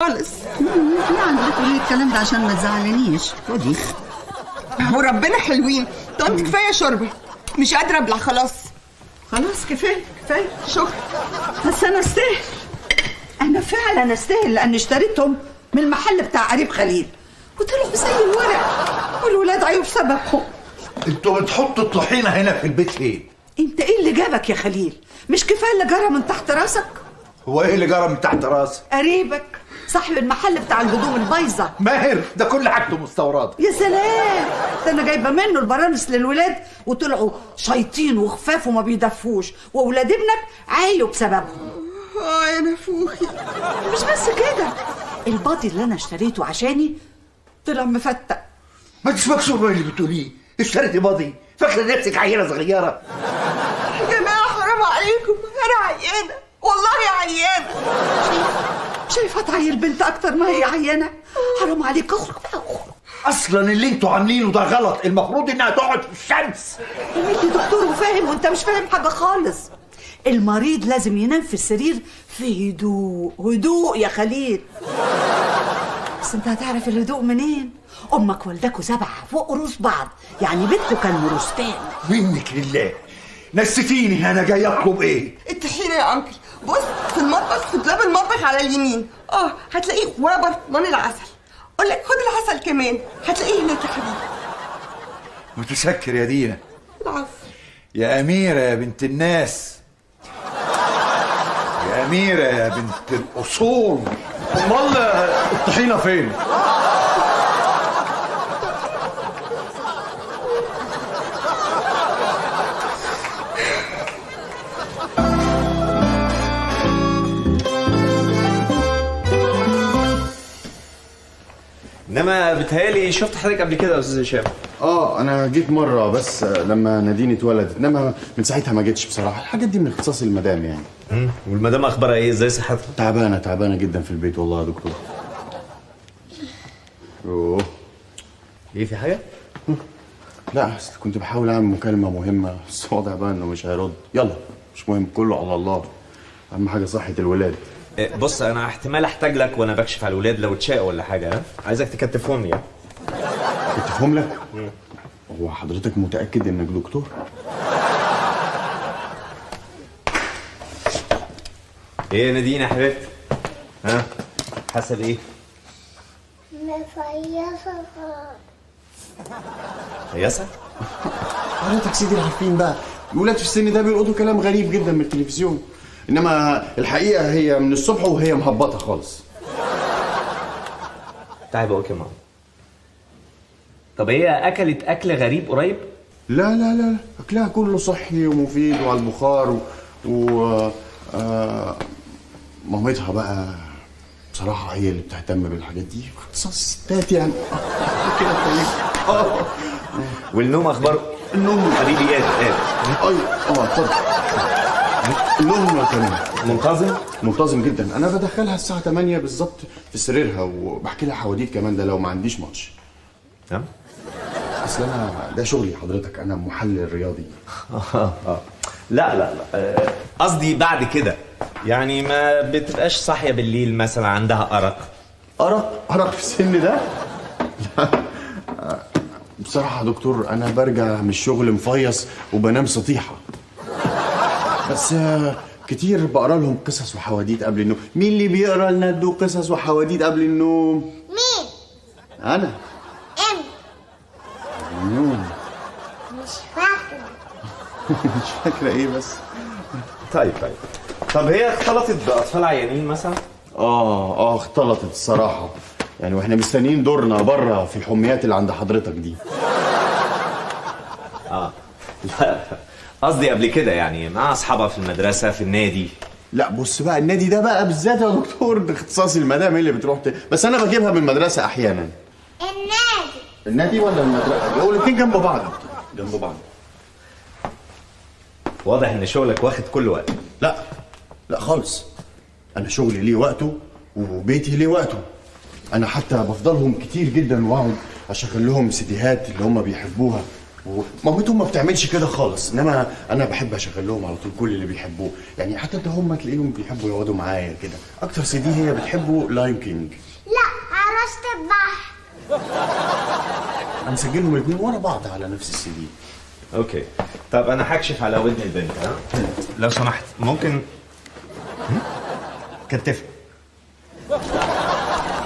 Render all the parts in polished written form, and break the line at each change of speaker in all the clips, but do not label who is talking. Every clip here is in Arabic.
خالص.
يعني بتقولي الكلام ده عشان ما تزعلنيش. خدي.
وربنا حلوين. طنط كفايه شوربه، مش قادره ابلع خلاص.
خلاص كفايه كفايه.
شكرا.
بس انا استاهل، انا فعلا استاهل، لان اشتريتهم من المحل بتاع قريب خليل وطلعوا زي الورق، والولاد عيوا بسببهم.
انتوا بتحطوا الطحينه هنا في البيت ليه؟
انت ايه اللي جابك يا خليل؟ مش كفايه اللي جرى من تحت راسك؟
هو ايه اللي جرى من تحت راسي؟
قريبك صاحب المحل بتاع الهدوم البايظه.
ماهر ده كل حاجته مستورده.
يا سلام، ده انا جايبه منه البرانس للولاد وطلعوا شايطين وخفاف وما بيدفوش، واولاد ابنك عايوا بسببهم.
يا نفوخي.
مش بس كده، الباطي اللي انا اشتريته عشاني طلع مفتق.
ما انتش مكسور اللي بتقوليه، اشتريتي باضي فاكره نفسك عيله صغيره.
يا جماعه حرام عليكم، انا عيانه والله عيانه.
شايفه تعير بنت اكتر ما هي عيانه؟ حرام عليك، اخرج بقى اخرج.
اصلا اللي انتوا عاملينه ده غلط، المفروض انها تقعد في الشمس.
انت دكتور وفاهم وانت مش فاهم حاجه خالص. المريض لازم ينام في السرير في هدوء. هدوء يا خليل. بس انت هتعرف الهدوء منين؟ امك والدكوا سبعه فوق روس بعض، يعني بيتكوا كان مروستان.
منك لله، نسيتيني انا جاي اطلب ايه؟
الطحينه يا انكل. بص في المطبخ، في دولاب المطبخ على اليمين. هتلاقيه ورا برطمان العسل. اقول لك خد العسل كمان، هتلاقيه هناك يا حبيبي.
متشكر يا دينا.
العفو.
يا أميرة يا بنت الناس، يا أميرة يا بنت الأصول. أمال الطحينة فين؟
انما بتهيالي شفت حضرتك قبل كده يا استاذ هشام.
انا جيت مره بس لما نادين اتولدت، انما من ساعتها ما جيتش بصراحه. الحاجات دي من اختصاص المدام يعني.
والمدام اخبارها ايه؟ ازاي صحتها؟
تعبانه جدا في البيت والله يا دكتور. اوه،
ايه في حاجه؟
لا أصل كنت بحاول اعمل مكالمه مهمه بس واضح بقى انه مش هيرد. يلا مش مهم، كله على الله. اهم حاجه صحه الولاد.
بص انا احتمال احتاج لك وانا بكشف على الولاد لو اتشاقوا ولا حاجه. ها عايزك تكتفهم لي.
كتفهم لك؟ هو حضرتك متاكد انك دكتور؟
ايه يا نادين يا حبيبتي؟ ها حاسه بايه؟
مفيصة.
ياسر؟
حضرتك سيدي العارفين بقى، الولاد في السن ده بيلقطوا كلام غريب جدا من التلفزيون، انما الحقيقه هي من الصبح وهي مهبطه خالص.
تعالي بقولك يا ماما، طب هي اكلت اكل غريب قريب؟
لا اكلها كله صحي ومفيد وعلى البخار مامتها بقى بصراحه هي اللي بتهتم بالحاجات دي، اختصاص الستات يعني. كده طيب.
والنوم اخباره؟
النوم
حبيبي قادر.
اتفضل. النوم كمان منتظم جدا. انا بدخلها الساعه 8 بالظبط في سريرها وبحكي لها حواديت كمان، ده لو ما عنديش ماتش.
تمام.
اصل انا ده شغلي حضرتك، انا محلل رياضي.
لا قصدي بعد كده يعني ما بتبقاش صاحيه بالليل مثلا عندها
أرق في السن ده؟ لا بصراحة يا دكتور أنا برجع من الشغل مفيص وبنام سطيحة، بس كتير بقرا لهم قصص وحواديت قبل النوم. مين اللي بيقرا لنا قصص وحواديت قبل النوم؟
مين؟
أنا. النوم.
مش فاكرة.
مش فاكرة إيه بس؟
طيب طب هي اختلطت بأطفال عيانين مثلا؟
اختلطت الصراحة يعني، واحنا مستنيين دورنا بره في الحميات اللي عند حضرتك دي.
لا قصدي قبل كده يعني مع اصحابها في المدرسة في النادي.
لا بص بقى، النادي ده بقى بالذات يا دكتور ده اختصاص المدام اللي بتروح بس انا بجيبها من المدرسة احيانا. النادي ولا المدرسة؟ هو الاتنين جنب بعض.
واضح ان شغلك واخد كل وقت.
لا خالص، انا شغلي ليه وقته وبيتي ليه وقته. انا حتى بفضلهم كتير جدا واقعد اشغل لهم سيديهات اللي هم بيحبوها ومامتهم ما بتعملش كده خالص، انما انا بحب اشغل لهم على طول كل اللي بيحبوه، يعني حتى ده هم تلاقيهم بيحبوا يقعدوا معايا كده. اكتر سي دي هي بتحبه لاين كينج.
لا، عروسة البحر.
انا مسجلهم الاثنين ورا بعض على نفس السي دي.
اوكي. طب انا هكشف على ودن البنت، ها؟ لو سمحت ممكن كتف.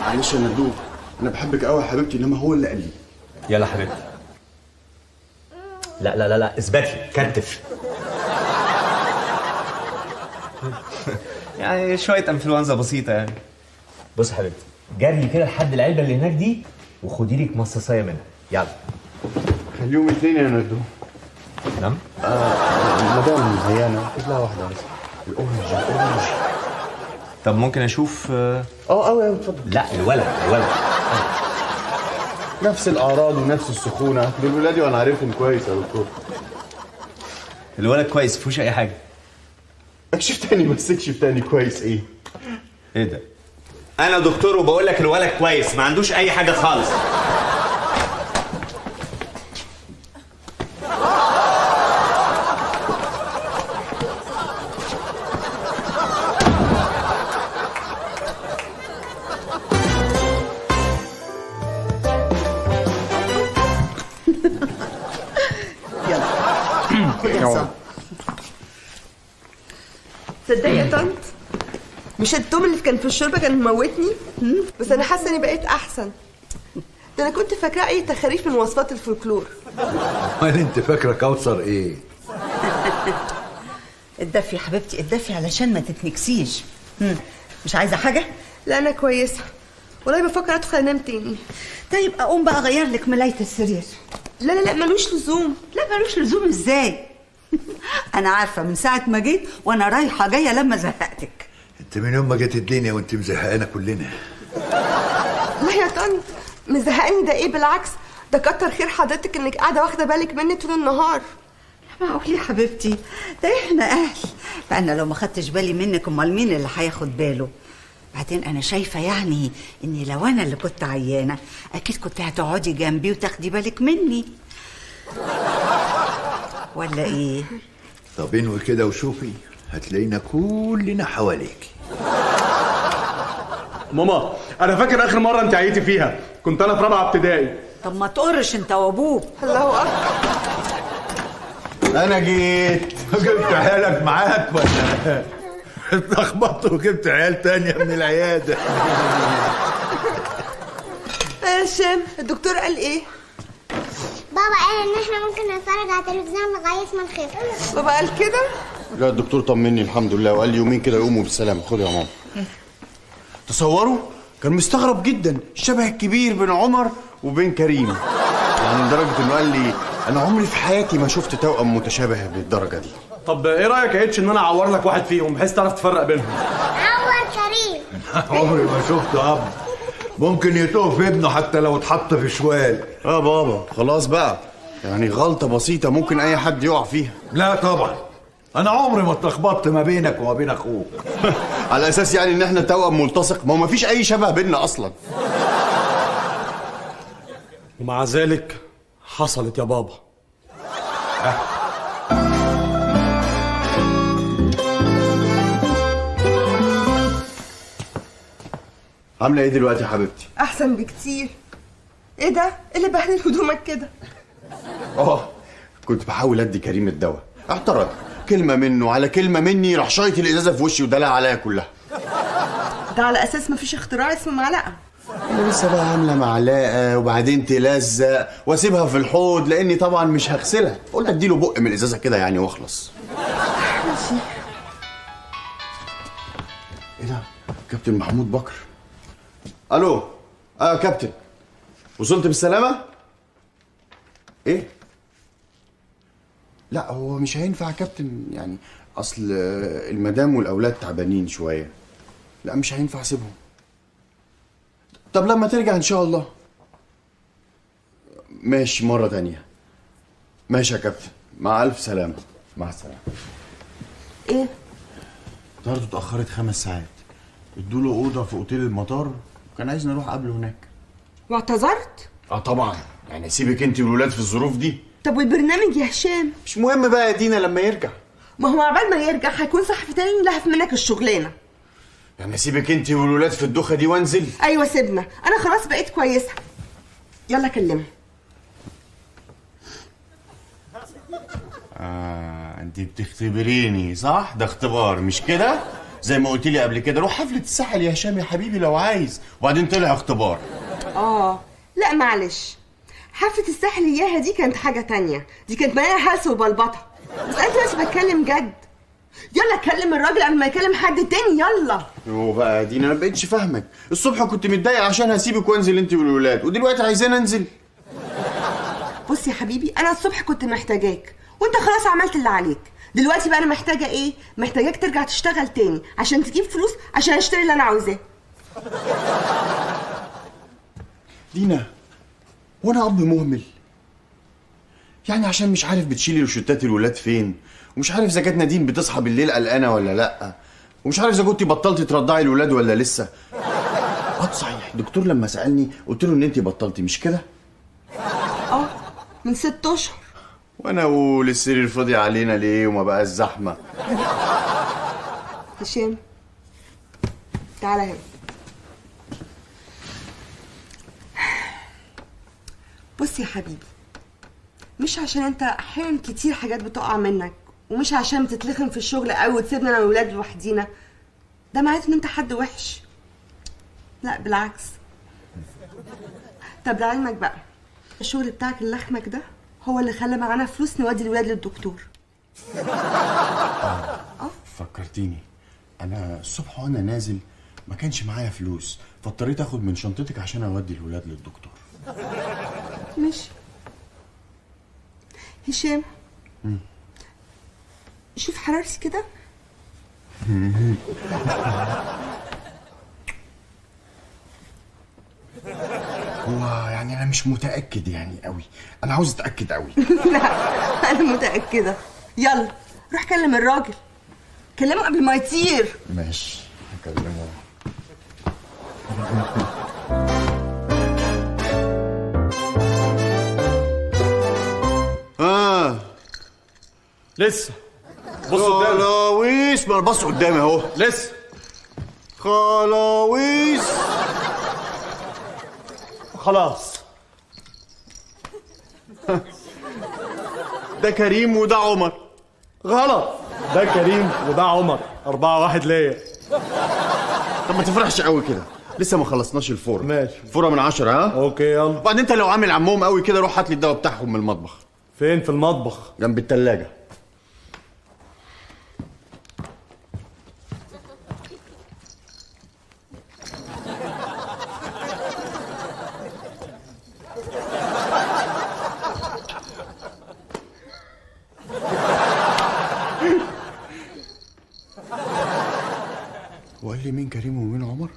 معلش يا ندوب، انا بحبك قوي يا حبيبتي، انما هو اللي قال لي.
يلا حبيبتي. لا لا لا لا، اثبتي كتف. يعني شويه انفلونزا بسيطه يعني. بص يا حبيبتي، جري كده لحد العلبه اللي هناك دي وخدي لك مصاصيه منها. يلا.
خليهم اثنين يا ندوب.
نعم.
المدام هيانا خد لها واحده بس. الاورنج.
طب ممكن اشوف؟
ايوه اتفضل.
لا الولد.
نفس الاعراض ونفس السخونه، دول ولادي وانا عارفهم كويس يا دكتور.
الولد كويس مفيهوش اي حاجه.
اكشف تاني بس، اكشف تاني. كويس ايه؟
ايه ده؟ انا دكتور وبقول لك الولد كويس، ما عندوش اي حاجه خالص.
خد يا حسام.
تصدقي يا طنط، مش التوم اللي كان في الشوربه كان مموتني؟ بس انا حاسه اني بقيت احسن. ده انا كنت فاكراه اي تخاريف من وصفات الفولكلور.
امال انت فاكره كوثر ايه؟
اتدفي يا حبيبتي اتدفي علشان ما تتنكسيش. مش عايزه حاجه؟
لا انا كويسه، والله بفكر ادخل انام تاني.
طيب اقوم بقى اغير لك ملايه السرير.
لا ملوش لزوم.
لا ملوش لزوم ازاي؟ انا عارفه من ساعه ما جيت وانا رايحه جايه لما زهقتك.
انت من يوم ما جت الدنيا وانت مزهقانا كلنا.
لا يا طنط، مزهقني ده ايه؟ بالعكس، ده كتر خير حضرتك انك قاعده واخده بالك مني طول النهار.
معقول يا حبيبتي؟ ده احنا اهل، فانا لو ما خدتش بالي منك امال مين اللي هياخد باله؟ بعدين انا شايفه يعني اني لو انا اللي كنت عيانه اكيد كنت هتقعدي جنبي وتاخدي بالك مني، ولا ايه؟
طب انوي كده وشوفي هتلاقينا كلنا حواليك.
ماما، انا فاكر اخر مره انت عيتي فيها كنت انا في رابعه ابتدائي.
طب ما تقرش انت وابوك.
الله اكبر.
انا جيت.
جبت عيالك معاك ولا اتلخبطت وجبت عيال تانية من العيادة؟
يا هشام، الدكتور قال ايه؟
بابا قال ان احنا ممكن نتفرج على التلفزيون لغايه ما نخف.
بابا قال كده؟
لا الدكتور طمني الحمد لله وقال لي يومين كده يقوموا بالسلامه. خد يا ماما. تصوروا كان مستغرب جدا الشبه الكبير بين عمر وبين كريم، يعني لدرجه انه قال لي انا عمري في حياتي ما شفت توأم متشابه بالدرجه دي.
طب ايه رايك يا اتش ان انا اعور لك واحد فيهم بحيث تعرف تفرق بينهم؟
عور كريم.
عمري ما شفت اب ممكن يتوه في ابنه حتى لو اتحط في شوال.
بابا خلاص بقى، يعني غلطه بسيطه ممكن اي حد يقع فيها.
لا طبعا، انا عمري ما اتلخبطت ما بينك وما بين اخوك.
على اساس يعني ان احنا توأم ملتصق، ما هو مفيش اي شبه بيننا اصلا.
ومع ذلك حصلت يا بابا.
عامله ايه دلوقتي يا حبيبتي؟
احسن بكتير. ايه ده؟ ايه اللي بهدل هدومك كده؟
كنت بحاول ادي كريم الدواء، اعترض، كلمه منه على كلمه مني راح شايط الازازه في وشي ودلع عليا كلها.
ده على اساس مفيش اختراع اسمه معلقه.
انا لسه بقى عامله معلقه وبعدين تلزق واسيبها في الحوض لاني طبعا مش هغسلها، قلت اديله بق من الازازه كده يعني واخلص.
ماشي.
ايه ده؟ كابتن محمود بكر. الو. يا كابتن، وصلت بالسلامه؟ ايه؟ لا هو مش هينفع يا كابتن، يعني اصل المدام والاولاد تعبانين شويه. لا مش هينفع اسيبهم. طب لما ترجع ان شاء الله. ماشي مرة تانية. ماشي يا كابتن، مع ألف سلامة. مع السلامة.
ايه؟
طيارته اتأخرت 5 ساعات. ادوله أوضة في أوتيل المطار، كان عايزني أروح قبله هناك.
واعتذرت؟
طبعا، يعني سيبك أنت والولاد في الظروف دي.
طب والبرنامج يا هشام؟
مش مهم بقى يا دينا لما يرجع.
ما هو عبال ما يرجع هيكون صحفي تاني لهف منك الشغلانه.
يعني اسيبك انت والولاد في الدوخه دي وانزل؟
ايوه سيبنا، انا خلاص بقيت كويسه. يلا كلمه.
انت بتختبريني صح؟ ده اختبار مش كده؟ زي ما قلت لي قبل كده روح حفله الساحل يا هشام يا حبيبي لو عايز، وبعدين طلع اختبار.
لا معلش، حفله الساحل اياها دي كانت حاجه تانية، دي كانت مليانه هلس وبلبطه. بس انا دلوقتي بتكلم جد. يلا كلم الراجل قبل ما يكلم حد تاني. يلا.
يوه بقى يا دينا، انا مبقتش فاهمك. الصبح كنت متضايق عشان هسيبك وانزل انت والولاد، ودلوقتي عايزين انزل.
بص يا حبيبي، انا الصبح كنت محتاجاك وانت خلاص عملت اللي عليك. دلوقتي بقى انا محتاجه ايه؟ محتاجاك ترجع تشتغل تاني عشان تجيب فلوس عشان اشتري اللي انا عاوزاه.
دينا، وانا اب مهمل؟ يعني عشان مش عارف بتشيلي روشتات الولاد فين، ومش عارف اذا كانت نادين بتصحى بالليل قلقانه ولا لا، ومش عارف اذا كنتي بطلتي ترضعي الولاد ولا لسه. صحيح الدكتور لما سالني قلت له ان انتي بطلتي مش كده؟
من 6 اشهر.
وانا اقول السرير فاضي علينا ليه وما بقى الزحمه.
هشام تعالى هنا. بص يا حبيبي، مش عشان انت احيانا كتير حاجات بتقع منك، ومش عشان بتتلخم في الشغل قوي وتسيبنا انا والولاد لوحدينا، ده معناته ان انت حد وحش. لا بالعكس. طب لعلمك بقى، الشغل بتاعك اللخمك ده هو اللي خلى معانا فلوس نودي الولاد للدكتور.
فكرتيني، انا الصبح وانا نازل ما كانش معايا فلوس، فاضطريت اخد من شنطتك عشان اودي الولاد للدكتور.
ماشي. هشام، شوف حرارتي كده.
هو يعني انا مش متاكد يعني قوي، انا عاوز اتاكد قوي.
لا انا متاكده. يلا روح كلم الراجل، كلمه قبل ما يطير.
ماشي هكلمه.
لسه بص قدامك.
خلاويص، ما انا بص قدامي اهو.
لسه
خلاويص.
خلاص.
ده كريم وده عمر.
غلط، ده كريم وده عمر. 4-1 ليا.
طب ما تفرحش قوي كده، لسه ما خلصناش الفورة.
ماشي.
فورة من 10 ها؟
اوكي يلا.
وبعدين انت لو عامل عمهم قوي كده روح هات لي الدواء بتاعهم من المطبخ.
فين في المطبخ؟
جنب التلاجة. وقال لي مين كريم ومين عمر؟